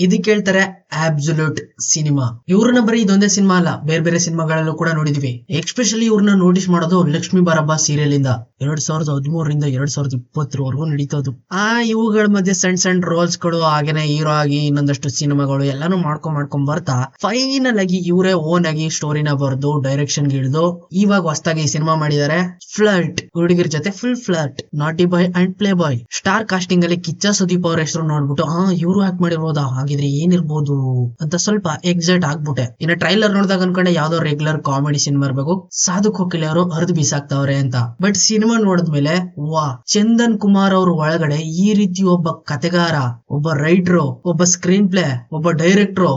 ಇದಕ್ಕೆ ಹೇಳ್ತಾರೆ absolute cinema. ಇವ್ರನ್ನ ಬರೀ ಇದೊಂದೇ ಸಿನಿಮಾ ಅಲ್ಲ, ಬೇರೆ ಬೇರೆ ಸಿನಿಮಾಗಳಲ್ಲೂ ಕೂಡ ನೋಡಿದ್ವಿ. ಎಕ್ಸ್ಪೆಷಲಿ ಇವ್ರನ್ನ ನೋಟಿಸ್ ಮಾಡೋದು ಲಕ್ಷ್ಮೀ ಬಾರಬ್ಬ ಸೀರಿಯಲ್ ಇಂದ 2013ರಿಂದ 2020ವರೆಗೂ ನಡೀತದ್ದು. ಇವುಗಳ ಮಧ್ಯೆ ಸಣ್ಣ ಸಣ್ಣ ರೋಲ್ಸ್ ಗಳು, ಹಾಗೇನೆ ಹೀರೋ ಆಗಿ ಇನ್ನೊಂದಷ್ಟು ಸಿನಿಮಾಗಳು ಎಲ್ಲಾನು ಮಾಡ್ಕೊಂಡ್ ಬರ್ತಾ ಫೈನಲ್ ಆಗಿ ಇವರೇ ಓನ್ ಆಗಿ ಸ್ಟೋರಿನ ಬರೆದು ಡೈರೆಕ್ಷನ್ ಗಿಳಿದು ಇವಾಗ ಹೊಸದಾಗಿ ಸಿನಿಮಾ ಮಾಡಿದ್ದಾರೆ. ಫ್ಲರ್ಟ್, ಹುಡುಗಿರ ಜೊತೆ full flirt, naughty boy and play boy. Star casting ಅಲ್ಲಿ ಕಿಚ್ಚ ಸುದೀಪ್ ಅವ್ರ ಹೆಸರು ನೋಡ್ಬಿಟ್ಟು ಇವ್ರು ಯಾಕೆ ಮಾಡಿರ್ಬೋದಾ, ಹಾಗಿದ್ರೆ ಏನಿರ್ಬೋದು ಅಂತ ಸ್ವಲ್ಪ ಎಕ್ಸೈಟ್ ಆಗ್ಬಿಟ್ಟೆ. ಇನ್ನ ಟ್ರೈಲರ್ ನೋಡಿದಾಗ ಅನ್ಕೊಂಡೆ ಯಾವ್ದೋ ರೆಗ್ಯುಲರ್ ಕಾಮಿಡಿ ಸಿನಿಮಾ ಇರ್ಬೇಕು, ಸಾಧು ಕೋಕಿಲೆ ಅವರು ಹರಿದು ಬೀಸಾಕ್ತವ್ರೆ ಅಂತ. ಬಟ್ ಸಿನಿಮಾ ನೋಡಿದ್ಮೇಲೆ ವಾ, ಚಂದನ್ ಕುಮಾರ್ ಅವ್ರ ಒಳಗಡೆ ಈ ರೀತಿ ಒಬ್ಬ ಕತೆಗಾರ, ಒಬ್ಬ ರೈಟರು, ಒಬ್ಬ ಸ್ಕ್ರೀನ್ ಪ್ಲೇ, ಒಬ್ಬ ಡೈರೆಕ್ಟ್ರು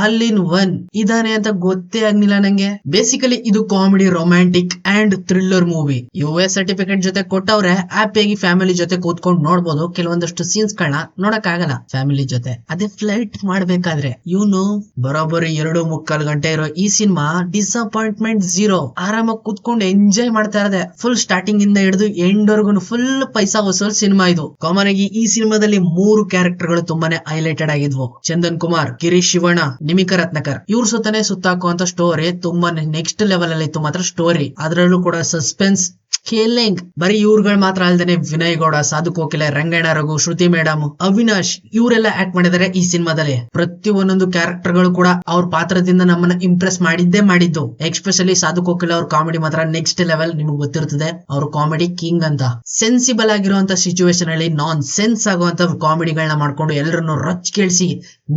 ಆಲ್ ಇನ್ ಒನ್ ಇದಾನೆ ಅಂತ ಗೊತ್ತೇ ಆಗ್ಲಿಲ್ಲ ನಂಗೆ. ಬೇಸಿಕಲಿ ಇದು comedy, romantic and thriller movie. US certificate ಜೊತೆ ಕೊಟ್ಟವ್ರೆ, ಹ್ಯಾಪಿಯಾಗಿ ಫ್ಯಾಮಿಲಿ ಜೊತೆ ಕೂತ್ಕೊಂಡು ನೋಡ್ಬೋದು. ಕೆಲವೊಂದಷ್ಟು ಸೀನ್ಸ್ ಗಳನ್ನ ನೋಡಕ್ ಆಗಲ್ಲ ಫ್ಯಾಮಿಲಿ ಜೊತೆ. ಅದೇ ಫ್ಲೈಟ್ ಮಾಡ್ಬೇಕಾದ್ರೆ ಬರೋಬ್ಬರಿ 2.25 ಗಂಟೆ ಇರೋ ಈ ಸಿನಿಮಾ ಡಿಸಪಾಯಿಂಟ್ಮೆಂಟ್ ಝೀರೋ. ಆರಾಮಾಗಿ ಕೂತ್ಕೊಂಡು ಎಂಜಾಯ್ ಮಾಡ್ತಾ ಇರದೆ. ಫುಲ್ ಸ್ಟಾರ್ಟಿಂಗ್ ಇಂದ ಹಿಡಿದು ಎಂಡ್ ವರ್ಗು ಫುಲ್ ಪೈಸಾ ವಸೂಲ್ ಸಿನಿಮಾ ಇದು. ಕಾಮನ್ ಆಗಿ ಈ ಸಿನಿಮಾದಲ್ಲಿ 3 ಕ್ಯಾರೆಕ್ಟರ್ ಗಳು ತುಂಬಾನೇ ಹೈಲೈಟೆಡ್ ಆಗಿದ್ವು. ಚಂದನ್ ಕುಮಾರ್, ಗಿರೀಶ್ ಶಿವಣ್ಣ, ನಿಮಿಕಾ ರತ್ನಾಕರ್. ಇವ್ರ ಸುತ್ತಾನೆ ಸುತ್ತಾಕುವಂತ ಸ್ಟೋರಿ ತುಂಬಾನೇ ನೆಕ್ಸ್ಟ್ ಲೆವೆಲ್ ಅಲ್ಲಿ ಇತ್ತು ಮಾತ್ರ ಸ್ಟೋರಿ. ಅದ್ರಲ್ಲೂ ಕೂಡ ಸಸ್ಪೆನ್ಸ್, ಕಿಲ್ಲಿಂಗ್. ಬರೀ ಇವ್ರುಗಳು ಮಾತ್ರ ಅಲ್ದೇನೆ ವಿನಯ್ ಗೌಡ, ಸಾಧು ಕೋಕಿಲೆ, ರಂಗಣ್ಣ ರಘು, ಶ್ರುತಿ ಮೇಡಮ್, ಅವಿನಾಶ್ ಇವರೆಲ್ಲ ಆಕ್ಟ್ ಮಾಡಿದ್ದಾರೆ ಈ ಸಿನಿಮಾದಲ್ಲಿ. ಪ್ರತಿ ಒಂದೊಂದು ಕ್ಯಾರೆಕ್ಟರ್ ಗಳು ಕೂಡ ಅವ್ರ ಪಾತ್ರದಿಂದ ನಮ್ಮನ್ನ ಇಂಪ್ರೆಸ್ ಮಾಡಿದ್ದು. ಎಕ್ಸ್ಪೆಷಲಿ ಸಾಧು ಕೋಕಿಲೆ ಅವ್ರ ಕಾಮಿಡಿ ಮಾತ್ರ ನೆಕ್ಸ್ಟ್ ಲೆವೆಲ್. ನಿಮ್ಗೆ ಗೊತ್ತಿರ್ತದೆ ಅವ್ರ ಕಾಮಿಡಿ ಕಿಂಗ್ ಅಂತ. ಸೆನ್ಸಿಬಲ್ ಆಗಿರುವಂತ ಸಿಚುವೇಶನ್ ಅಲ್ಲಿ ನಾನ್ ಸೆನ್ಸ್ ಆಗುವಂತ ಕಾಮಿಡಿಗಳನ್ನ ಮಾಡ್ಕೊಂಡು ಎಲ್ಲರನ್ನು ರಚ್ ಕೇಳಿಸಿ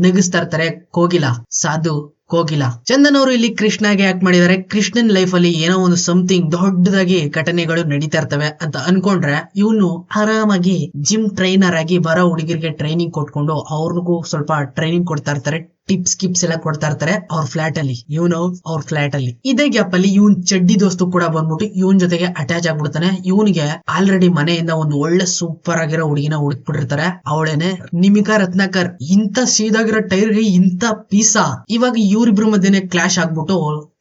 ನಗಿಸ್ತಾ ಇರ್ತಾರೆ ಕೋಗಿಲ. ಚಂದನ್ ಅವರು ಇಲ್ಲಿ ಕೃಷ್ಣಗೆ ಆಕ್ಟ್ ಮಾಡಿದ್ದಾರೆ. ಕೃಷ್ಣನ್ ಲೈಫ್ ಅಲ್ಲಿ ಏನೋ ಒಂದು ಸಮಥಿಂಗ್ ದೊಡ್ಡದಾಗಿ ಘಟನೆಗಳು ನಡೀತಾ ಇರ್ತವೆ ಅಂತ ಅನ್ಕೊಂಡ್ರೆ, ಇವನು ಆರಾಮಾಗಿ ಜಿಮ್ ಟ್ರೈನರ್ ಆಗಿ ಬರೋ ಹುಡುಗಿರಿಗೆ ಟ್ರೈನಿಂಗ್ ಕೊಟ್ಕೊಂಡು ಅವ್ರಿಗೂ ಸ್ವಲ್ಪ ಟ್ರೈನಿಂಗ್ ಕೊಡ್ತಾ ಇರ್ತಾರೆ. ಟಿಪ್ಸ್ ಎಲ್ಲ ಕೊಡ್ತಾ ಇರ್ತಾರೆ ಅವ್ರ ಫ್ಲಾಟ್ ಅಲ್ಲಿ. ಇದೇ ಗ್ಯಾಪ್ ಅಲ್ಲಿ ಇವನ್ ಚಡ್ಡಿ ದೋಸ್ತು ಕೂಡ ಬಂದ್ಬಿಟ್ಟು ಇವನ್ ಜೊತೆಗೆ ಅಟ್ಯಾಚ್ ಆಗ್ಬಿಡ್ತಾನೆ. ಇವನಿಗೆ ಆಲ್ರೆಡಿ ಮನೆಯಿಂದ ಒಂದು ಒಳ್ಳೆ ಸೂಪರ್ ಆಗಿರೋ ಹುಡುಗಿನ ಹುಡುಕ್ಬಿಟ್ಟಿರ್ತಾರೆ. ಅವಳೇನೆ ನಿಮಿಕಾ ರತ್ನಾಕರ್. ಇಂತ ಸೀದಾಗಿರೋ ಟೈರ್ಗೆ ಇಂತ ಪೀಸಾ. ಇವಾಗ ಇವ್ರಿಬ್ರು ಮಧ್ಯೆ ಕ್ಲಾಶ್ ಆಗ್ಬಿಟ್ಟು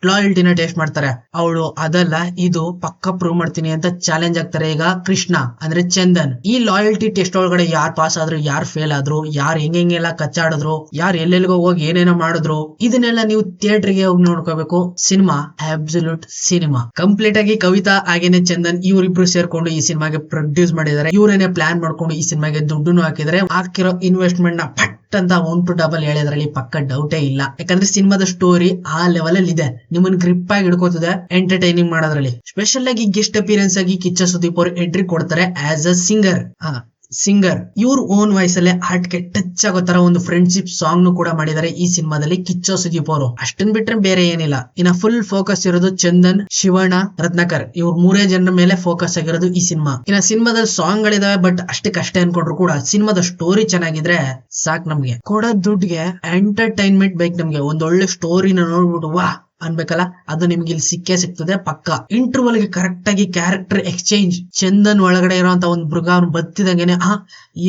ಲಾಯಲ್ಟಿನ ಟೆಸ್ಟ್ ಮಾಡ್ತಾರೆ. ಅವಳು ಅದಲ್ಲ ಇದು ಪಕ್ಕ ಪ್ರೂವ್ ಮಾಡ್ತೀನಿ ಅಂತ ಚಾಲೆಂಜ್ ಆಗ್ತಾರೆ. ಈಗ ಕೃಷ್ಣ ಅಂದ್ರೆ ಚಂದನ್. ಈ ಲಾಯಲ್ಟಿ ಟೆಸ್ಟ್ ಒಳಗಡೆ ಯಾರು ಪಾಸ್ ಆದ್ರು, ಯಾರು ಫೇಲ್ ಆದ್ರು, ಯಾರು ಹೆಂಗೆಲ್ಲ ಕಚ್ಚಾಡಿದ್ರು, ಯಾರು ಎಲ್ಲೆಲ್ಗೋ ಹೋಗಿ ಏನೇನೋ ಮಾಡಿದ್ರು, ಇದನ್ನೆಲ್ಲ ನೀವು ಥಿಯೇಟರ್ಗೆ ಹೋಗಿ ನೋಡ್ಕೋಬೇಕು. Cinema absolute cinema. ಕಂಪ್ಲೀಟ್ ಆಗಿ ಕವಿತಾ ಹಾಗೇನೆ ಚಂದನ್ ಇವರಿಬ್ರು ಸೇರ್ಕೊಂಡು ಈ ಸಿನಿಮಾಗೆ ಪ್ರೊಡ್ಯೂಸ್ ಮಾಡಿದ್ದಾರೆ. ಇವರೇನೆ ಪ್ಲಾನ್ ಮಾಡ್ಕೊಂಡು ಈ ಸಿನಿಮಾಗೆ ದುಡ್ಡು ಹಾಕಿದ್ರೆ ಹಾಕಿರೋ ಇನ್ವೆಸ್ಟ್ಮೆಂಟ್ ನ ಪಟ್ ಅಂತ 1 to 2 ಹೇಳಿದ್ರಲ್ಲಿ ಪಕ್ಕ ಡೌಟೇ ಇಲ್ಲ. ಯಾಕಂದ್ರೆ ಸಿನಿಮಾದ ಸ್ಟೋರಿ ಆ ಲೆವೆಲ್ ಅಲ್ಲಿ ಇದೆ. ನಿಮ್ಮನ್ನ ಗ್ರಿಪ್ ಆಗಿ ಹಿಡ್ಕೋತದೆ ಎಂಟರ್ಟೈನಿಂಗ್ ಮಾಡೋದ್ರಲ್ಲಿ. ಸ್ಪೆಷಲ್ ಆಗಿ ಗೆಸ್ಟ್ ಅಪಿಯರೆನ್ಸ್ ಆಗಿ ಕಿಚ್ಚ ಸುದೀಪ್ ಅವರು ಎಂಟ್ರಿ ಕೊಡ್ತಾರೆ ಆಸ್ ಅ ಸಿಂಗರ್. ಇವ್ರ ಓನ್ ವಾಯ್ಸ್ ಅಲ್ಲೇ ಹಾರ್ಟ್ ಗೆ ಟಚ್ ಆಗೋ ತರ ಒಂದು ಫ್ರೆಂಡ್ಶಿಪ್ ಸಾಂಗ್ ನು ಕೂಡ ಮಾಡಿದ್ದಾರೆ ಈ ಸಿನಿಮಾದಲ್ಲಿ ಕಿಚ್ಚ ಸುದೀಪ್ ಅವರು. ಅಷ್ಟನ್ ಬಿಟ್ರೆ ಬೇರೆ ಏನಿಲ್ಲ. ಇನ್ನ ಫುಲ್ ಫೋಕಸ್ ಇರೋದು ಚಂದನ್, ಶಿವಣ್ಣ, ರತ್ನಾಕರ್. ಇವ್ರ 3 ಜನರ ಮೇಲೆ ಫೋಕಸ್ ಆಗಿರೋದು ಈ ಸಿನಿಮಾ. ಇನ್ನ ಸಿನಿಮಾದಲ್ಲಿ ಸಾಂಗ್ ಗಳಿದಾವೆ, ಬಟ್ ಅಷ್ಟೇ ಅನ್ಕೊಂಡ್ರು ಕೂಡ ಸಿನಿಮಾದ ಸ್ಟೋರಿ ಚೆನ್ನಾಗಿದ್ರೆ ಸಾಕ್. ನಮ್ಗೆ ಕೊಡೋ ದುಡ್ಡಿಗೆ ಎಂಟರ್ಟೈನ್ಮೆಂಟ್ ಬೇಕು. ನಮ್ಗೆ ಒಂದೊಳ್ಳೆ ಸ್ಟೋರಿನ ನೋಡ್ಬಿಟ್ಟು ವಾ ಅನ್ಬೇಕಲ್ಲ, ಅದು ನಿಮ್ಗೆ ಇಲ್ಲಿ ಸಿಗ್ತದೆ ಪಕ್ಕ. ಇಂಟರ್ವಲ್ ಗೆ ಕರೆಕ್ಟ್ ಆಗಿ ಕ್ಯಾರೆಕ್ಟರ್ ಎಕ್ಸ್ಚೇಂಜ್. ಚಂದನ್ ಒಳಗಡೆ ಇರುವಂತ ಒಂದು ಮೃಗ ಅವ್ನು ಬತ್ತಿದಂಗೆನೆ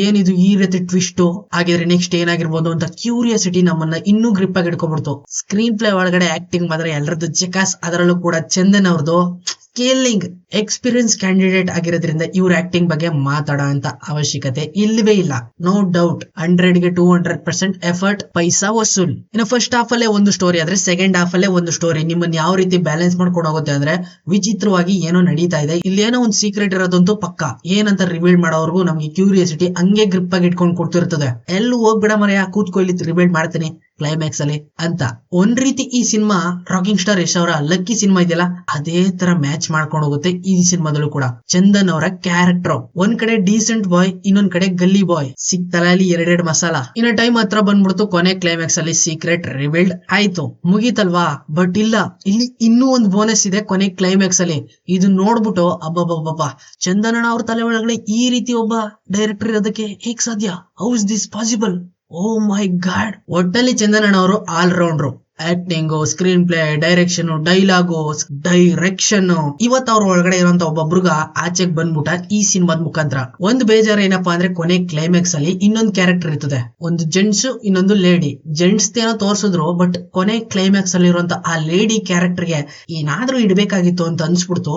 ಏನಿದು ಈ ರೀತಿ ಟ್ವಿಸ್ಟ್ ಆಗಿದ್ರೆ ನೆಕ್ಸ್ಟ್ ಏನಾಗಿರ್ಬೋದು ಅಂತ ಕ್ಯೂರಿಯಾಸಿಟಿ ನಮ್ಮನ್ನ ಇನ್ನೂ ಗ್ರಿಪ್ ಆಗಿ ಇಟ್ಕೊಬಿಡ್ತು. ಸ್ಕ್ರೀನ್ ಪ್ಲೇ ಒಳಗಡೆ ಆಕ್ಟಿಂಗ್ ಮಾತ್ರ ಎಲ್ಲರದ್ದು ಜಕಾಸ್. ಅದರಲ್ಲೂ ಕೂಡ ಚಂದನ್ ಅವ್ರದ್ದು ಸ್ಕೇಲಿಂಗ್. ಎಕ್ಸ್ಪೀರಿಯನ್ಸ್ ಕ್ಯಾಂಡಿಡೇಟ್ ಆಗಿರೋದ್ರಿಂದ ಇವ್ರ ಆಕ್ಟಿಂಗ್ ಬಗ್ಗೆ ಮಾತಾಡೋ ಅಂತ ಅವಶ್ಯಕತೆ ಇಲ್ಲವೇ ಇಲ್ಲ. ನೋ ಡೌಟ್ 100ಗೆ 200% ಎಫರ್ಟ್, ಪೈಸಾ ವಸೂಲ್. ಇನ್ನು ಫಸ್ಟ್ ಹಾಫ್ ಅಲ್ಲೇ ಒಂದು ಸ್ಟೋರಿ ಆದ್ರೆ ಸೆಕೆಂಡ್ ಹಾಫ್ ಅಲ್ಲೇ ಒಂದು ಸ್ಟೋರಿ. ನಿಮ್ಮನ್ನ ಯಾವ ರೀತಿ ಬ್ಯಾಲೆನ್ಸ್ ಮಾಡ್ಕೊಂಡು ಹೋಗುತ್ತೆ ಅಂದ್ರೆ, ವಿಚಿತ್ರವಾಗಿ ಏನೋ ನಡೀತಾ ಇದೆ ಇಲ್ಲಿ, ಏನೋ ಒಂದು ಸೀಕ್ರೆಟ್ ಇರೋದಂತೂ ಪಕ್ಕ. ಏನಂತ ರಿವೀಲ್ ಮಾಡೋವರೆಗೂ ನಮ್ಗೆ ಕ್ಯೂರಿಯಾಸಿಟಿ ಹಂಗೆ ಗ್ರಿಪ್ ಆಗಿ ಇಟ್ಕೊಂಡು ಕೊಡ್ತಿರ್ತದೆ. ಎಲ್ಲೂ ಹೋಗ್ಬಿಡ ಮರೆಯ ಕೂತ್ಕೊ, ಇಲ್ಲಿ ರಿವೀಲ್ ಮಾಡ್ತೀನಿ ಕ್ಲೈಮ್ಯಾಕ್ಸ್ ಅಲ್ಲಿ ಅಂತ. ಒಂದ್ ರೀತಿ ಈ ಸಿನಿಮಾ ರಾಕಿಂಗ್ ಸ್ಟಾರ್ ಯಶ್ ಅವರ ಲಕ್ಕಿ ಸಿನಿಮಾ ಇದೆಯಲ್ಲ, ಅದೇ ತರ ಮ್ಯಾಚ್ ಮಾಡ್ಕೊಂಡು ಹೋಗುತ್ತೆ ಈ ಸಿನಿಮಾದಲ್ಲೂ ಕೂಡ. ಚಂದನ್ ಅವರ ಕ್ಯಾರೆಕ್ಟರ್ ಒಂದ್ ಕಡೆ ಡೀಸೆಂಟ್ ಬಾಯ್, ಇನ್ನೊಂದ್ ಕಡೆ ಗಲ್ಲಿ ಬಾಯ್. ಸಿಕ್ತಲ್ಲ ಅಲ್ಲಿ 2 ಮಸಾಲ. ಇನ್ನ ಟೈಮ್ ಹತ್ರ ಬಂದ್ಬಿಡ್ತು. ಕೊನೆ ಕ್ಲೈಮ್ಯಾಕ್ಸ್ ಅಲ್ಲಿ ಸೀಕ್ರೆಟ್ ರಿವೀಲ್ಡ್ ಆಯ್ತು, ಮುಗೀತಲ್ವಾ. ಬಟ್ ಇಲ್ಲ, ಇಲ್ಲಿ ಇನ್ನೂ ಒಂದು ಬೋನಸ್ ಇದೆ ಕೊನೆ ಕ್ಲೈಮ್ಯಾಕ್ಸ್ ಅಲ್ಲಿ. ಇದು ನೋಡ್ಬಿಟ್ಟು ಅಬ್ಬಬ್ಬಬ್ಬ, ಚಂದನ್ ಅವ್ರ ತಲೆ ಒಳಗಡೆ ಈ ರೀತಿ ಒಬ್ಬ ಡೈರೆಕ್ಟರ್ ಇರೋದಕ್ಕೆ ಹೇಗ್ ಸಾಧ್ಯ? How is this possible? Oh my god. ಒಟ್ಟಲ್ಲಿ ಚಂದನ್ ಅವರು ಆಲ್ ರೌಂಡ್ರು. Acting, screen play, direction, dialogue, direction. ಇವತ್ತು ಅವ್ರ ಒಳಗಡೆ ಇರುವಂತ ಒಬ್ಬೊಬ್ರುಗ ಆಚೆಗೆ ಬಂದ್ಬಿಟ್ಟ ಈ ಸಿನಿಮಾದ ಮುಖಾಂತರ. ಒಂದು ಬೇಜಾರ ಏನಪ್ಪಾ ಅಂದ್ರೆ, ಕೊನೆ ಕ್ಲೈಮ್ಯಾಕ್ಸ್ ಅಲ್ಲಿ ಇನ್ನೊಂದು ಕ್ಯಾರೆಕ್ಟರ್ ಇರ್ತದೆ. ಒಂದು ಜೆಂಟ್ಸ್, ಇನ್ನೊಂದು ಲೇಡಿ. ಜೆಂಟ್ಸ್ ಏನೋ ತೋರ್ಸಿದ್ರು, ಬಟ್ ಕೊನೆ ಕ್ಲೈಮ್ಯಾಕ್ಸ್ ಅಲ್ಲಿ ಇರುವಂತ ಆ ಲೇಡಿ ಕ್ಯಾರೆಕ್ಟರ್ ಗೆ ಏನಾದ್ರೂ ಇಡ್ಬೇಕಾಗಿತ್ತು ಅಂತ ಅನ್ಸ್ಬಿಡ್ತು.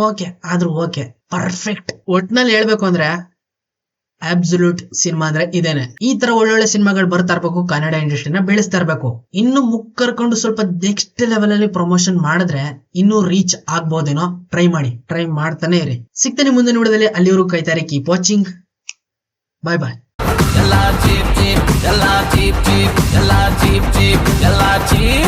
ಓಕೆ ಆದ್ರೂ ಓಕೆ, ಪರ್ಫೆಕ್ಟ್. ಒಟ್ನಲ್ಲಿ ಹೇಳ್ಬೇಕು ಅಂದ್ರೆ ಅಬ್ಸಲ್ಯೂಟ್ ಸಿನಿಮಾ ಅಂದ್ರೆ ಇದೇನೆ. ಈ ತರ ಒಳ್ಳೊಳ್ಳೆ ಸಿನಿಮಾಗಳು ಬರ್ತಾ ಇರ್ಬೇಕು, ಕನ್ನಡ ಇಂಡಸ್ಟ್ರಿನ ಬೆಳೆಸ್ತಾ ಇರ್ಬೇಕು. ಇನ್ನು ಮುಕ್ ಕರ್ಕೊಂಡು ಸ್ವಲ್ಪ ನೆಕ್ಸ್ಟ್ ಲೆವೆಲ್ ಅಲ್ಲಿ ಪ್ರಮೋಷನ್ ಮಾಡಿದ್ರೆ ಇನ್ನೂ ರೀಚ್ ಆಗ್ಬೋದೇನೋ. ಟ್ರೈ ಮಾಡ್ತಾನೆ ಇರಿ. ಸಿಗ್ತಾನೆ ಮುಂದಿನ ವಿಡಿಯೋದಲ್ಲಿ. ಅಲ್ಲಿವರೆಗೂ ಕಾಯ್ತಾರೆ. Keep watching. ಬಾಯ್ ಬಾಯ್. ಎಲ್ಲ ಚೀಪ್